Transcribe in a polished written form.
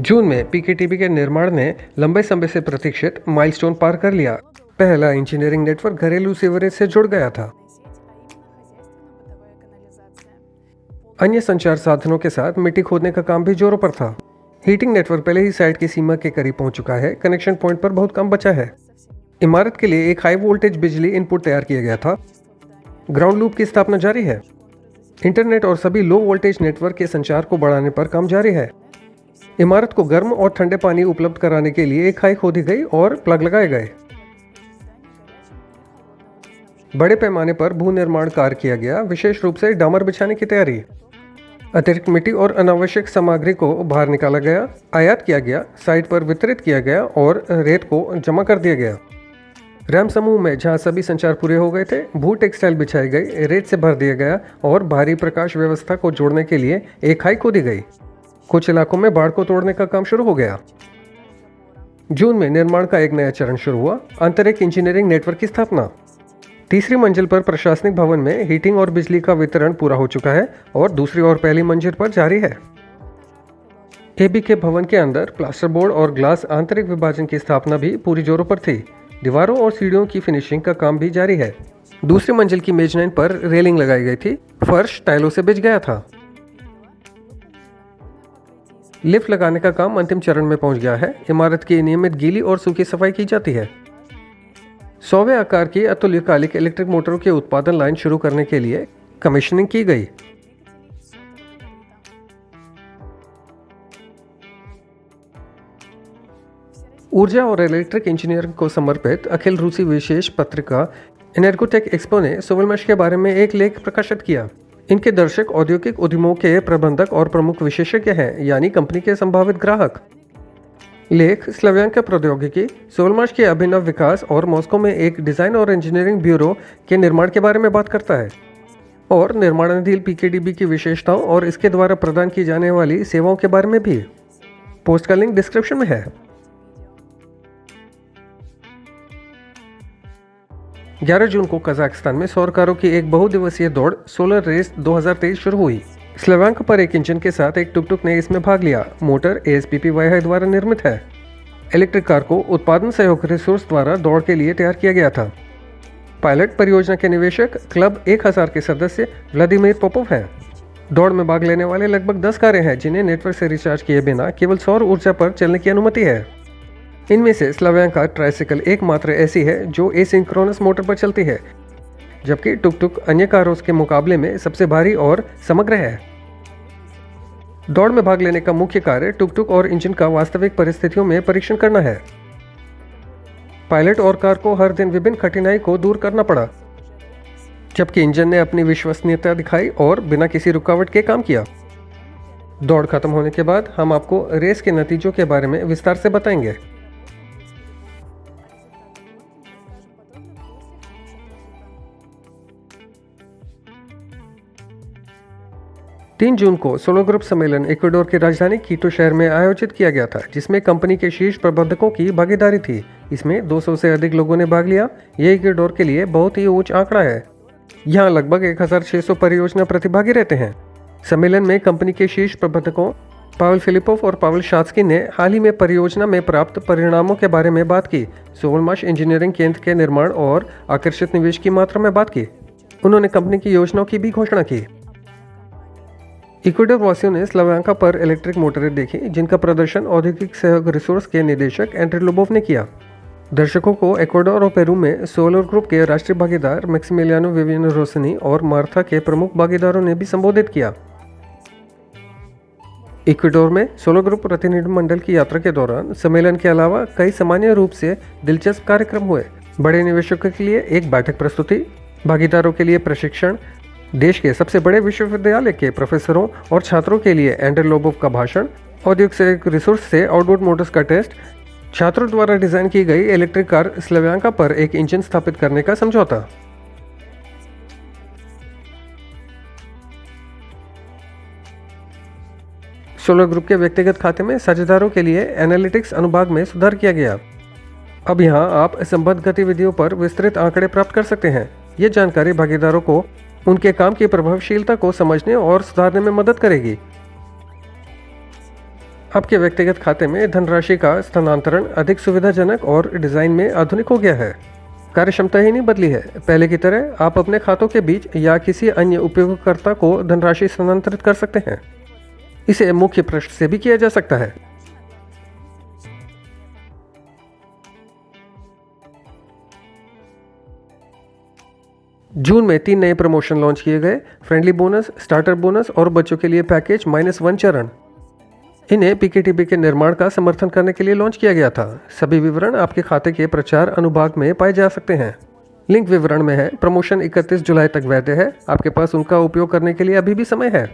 जून में पीकेटीबी के निर्माण ने लंबे समय से प्रतीक्षित माइलस्टोन पार कर लिया। पहला इंजीनियरिंग नेटवर्क घरेलू सीवरेज से जुड़ गया था। अन्य संचार साधनों के साथ मिट्टी खोदने का काम भी जोरों पर था। हीटिंग नेटवर्क पहले ही साइट की सीमा के करीब पहुंच चुका है। कनेक्शन पॉइंट पर बहुत कम बचा है। इमारत के लिए एक हाई वोल्टेज बिजली इनपुट तैयार किया गया था। ग्राउंड लूप की स्थापना जारी है। इंटरनेट और सभी लो वोल्टेज नेटवर्क के संचार को बढ़ाने पर काम जारी है। इमारत को गर्म और ठंडे पानी उपलब्ध कराने के लिए एक खाई खोदी गई और प्लग लगाए गए। बड़े पैमाने पर भू निर्माण कार्य किया गया, विशेष रूप से डामर बिछाने की तैयारी। अतिरिक्त मिट्टी और अनावश्यक सामग्री को बाहर निकाला गया, आयात किया गया, साइट पर वितरित किया गया और रेत को जमा कर दिया गया। रैम समूह में जहां सभी संचार पूरे हो गए थे, भू टेक्सटाइल बिछाई गई, रेत से भर दिया गया और भारी प्रकाश व्यवस्था को जोड़ने के लिए एक खाई खोदी गई। कुछ इलाकों में बाढ़ को तोड़ने का काम शुरू हो गया। जून में निर्माण का एक नया चरण शुरू हुआ, आंतरिक इंजीनियरिंग नेटवर्क की स्थापना। तीसरी मंजिल पर प्रशासनिक भवन में हीटिंग और बिजली का वितरण पूरा हो चुका है और दूसरी और पहली मंजिल पर जारी है। एबी के भवन के अंदर प्लास्टर बोर्ड और ग्लास आंतरिक विभाजन की स्थापना भी पूरी जोरों पर थी। दीवारों और सीढ़ियों की फिनिशिंग का काम भी जारी है। दूसरी मंजिल की मेजनाइन पर रेलिंग लगाई गई थी। फर्श टाइलों से बिछ गया था। लिफ्ट लगाने का काम अंतिम चरण में पहुंच गया है। इमारत की नियमित गीली और सूखी सफाई की जाती है। 100वें आकार की अतुल्यकालिक इलेक्ट्रिक मोटरों के उत्पादन लाइन शुरू करने के लिए कमीशनिंग की गई। ऊर्जा और इलेक्ट्रिक इंजीनियरिंग को समर्पित अखिल रूसी विशेष पत्रिका एनर्गोटेक एक्सपो ने सोवलमाश के बारे में एक लेख प्रकाशित किया। इनके दर्शक औद्योगिक उद्यमों के प्रबंधक और प्रमुख विशेषज्ञ हैं, यानी कंपनी के संभावित ग्राहक। लेख स्लाव्यांका प्रौद्योगिकी, सोवलमाश के अभिनव विकास और मॉस्को में एक डिजाइन और इंजीनियरिंग ब्यूरो के निर्माण के बारे में बात करता है और निर्माणाधीन पीकेटीबी की विशेषताओं और इसके द्वारा प्रदान की जाने वाली सेवाओं के बारे में भी। पोस्ट का लिंक डिस्क्रिप्शन में है। 11 जून को कजाकिस्तान में सौर कारों की एक बहुदिवसीय दौड़ सोलर रेस 2023 शुरू हुई। स्लाव्यांका पर एक इंजन के साथ एक टुकटुक ने इसमें भाग लिया। मोटर ASPPY द्वारा निर्मित है। इलेक्ट्रिक कार को उत्पादन सहयोग रिसोर्स द्वारा दौड़ के लिए तैयार किया गया था। पायलट परियोजना के निवेशक क्लब 1000 के सदस्य व्लादिमीर पोपोव हैं। दौड़ में भाग लेने वाले लगभग 10 कारें हैं जिन्हें नेटवर्क से रिचार्ज किए बिना केवल सौर ऊर्जा पर चलने की अनुमति है। इनमें से स्लाव्यांका ट्राइसिकल एकमात्र ऐसी है जो एसिंक्रोनस मोटर पर चलती है, जबकि टुकटुक अन्य कारों के मुकाबले में सबसे भारी और समग्र है। दौड़ में भाग लेने का मुख्य कार्य टुकटुक और इंजन का वास्तविक परिस्थितियों में परीक्षण करना है। पायलट और कार को हर दिन विभिन्न कठिनाई को दूर करना पड़ा, जबकि इंजन ने अपनी विश्वसनीयता दिखाई और बिना किसी रुकावट के काम किया। दौड़ खत्म होने के बाद हम आपको रेस के नतीजों के बारे में विस्तार से बताएंगे। 3 जून को सोलो ग्रुप सम्मेलन इक्वाडोर की राजधानी कीटो शहर में आयोजित किया गया था, जिसमें कंपनी के शीर्ष प्रबंधकों की भागीदारी थी। इसमें 200 से अधिक लोगों ने भाग लिया। यह इक्वाडोर के लिए बहुत ही उच्च आंकड़ा है। यहाँ लगभग 1600 परियोजना प्रतिभागी रहते हैं। सम्मेलन में कंपनी के शीर्ष प्रबंधकों पावेल फिलिपोव और पावेल शात्स्की ने हाल ही में परियोजना में प्राप्त परिणामों के बारे में बात की। सोवलमाश इंजीनियरिंग केंद्र के निर्माण और आकर्षित निवेश की मात्रा में बात की। उन्होंने कंपनी की योजनाओं की भी घोषणा की। इक्वाडोर वासियों ने स्लाव्यांका पर इलेक्ट्रिक मोटरें देखी, जिनका प्रदर्शन औद्योगिक सहयोग रिसोर्स के निदेशक एंड्रे लोबोव ने किया। दर्शकों को इक्वाडोर और पेरू में सोलर ग्रुप के राष्ट्रीय भागीदार मैक्सिमिलियानो विवियनो रोसनी और मार्था के प्रमुख भागीदारों ने भी संबोधित किया। इक्वाडोर में सोलर ग्रुप प्रतिनिधिमंडल की यात्रा के दौरान सम्मेलन के अलावा कई सामान्य रूप से दिलचस्प कार्यक्रम हुए। बड़े निवेशकों के लिए एक बैठक प्रस्तुति, भागीदारों के लिए प्रशिक्षण, देश के सबसे बड़े विश्वविद्यालय के प्रोफेसरों और छात्रों के लिए एंड्रे लोबोव का भाषण, औद्योगिक सहयोग रिसोर्स से आउटबोर्ड मोटर्स का टेस्ट, छात्रों द्वारा डिजाइन की गई इलेक्ट्रिक कार स्लाव्यांका पर एक इंजन स्थापित करने का समझौता। सोलर ग्रुप के व्यक्तिगत खाते में साझेदारों के लिए एनालिटिक्स अनुभाग में सुधार किया गया। अब यहाँ आप संबद्ध गतिविधियों पर विस्तृत आंकड़े प्राप्त कर सकते हैं। ये जानकारी भागीदारों को उनके काम की प्रभावशीलता को समझने और सुधारने में मदद करेगी। आपके व्यक्तिगत खाते में धनराशि का स्थानांतरण अधिक सुविधाजनक और डिजाइन में आधुनिक हो गया है। कार्यक्षमता ही नहीं बदली है। पहले की तरह आप अपने खातों के बीच या किसी अन्य उपयोगकर्ता को धनराशि स्थानांतरित कर सकते हैं। इसे मुख्य पृष्ठ से भी किया जा सकता है। जून में 3 नए प्रमोशन लॉन्च किए गए, फ्रेंडली बोनस, स्टार्टर बोनस और बच्चों के लिए पैकेज -1 चरण। इन्हें पीकेटीबी के निर्माण का समर्थन करने के लिए लॉन्च किया गया था। सभी विवरण आपके खाते के प्रचार अनुभाग में पाए जा सकते हैं। लिंक विवरण में है। प्रमोशन 31 जुलाई तक वैध है। आपके पास उनका उपयोग करने के लिए अभी भी समय है।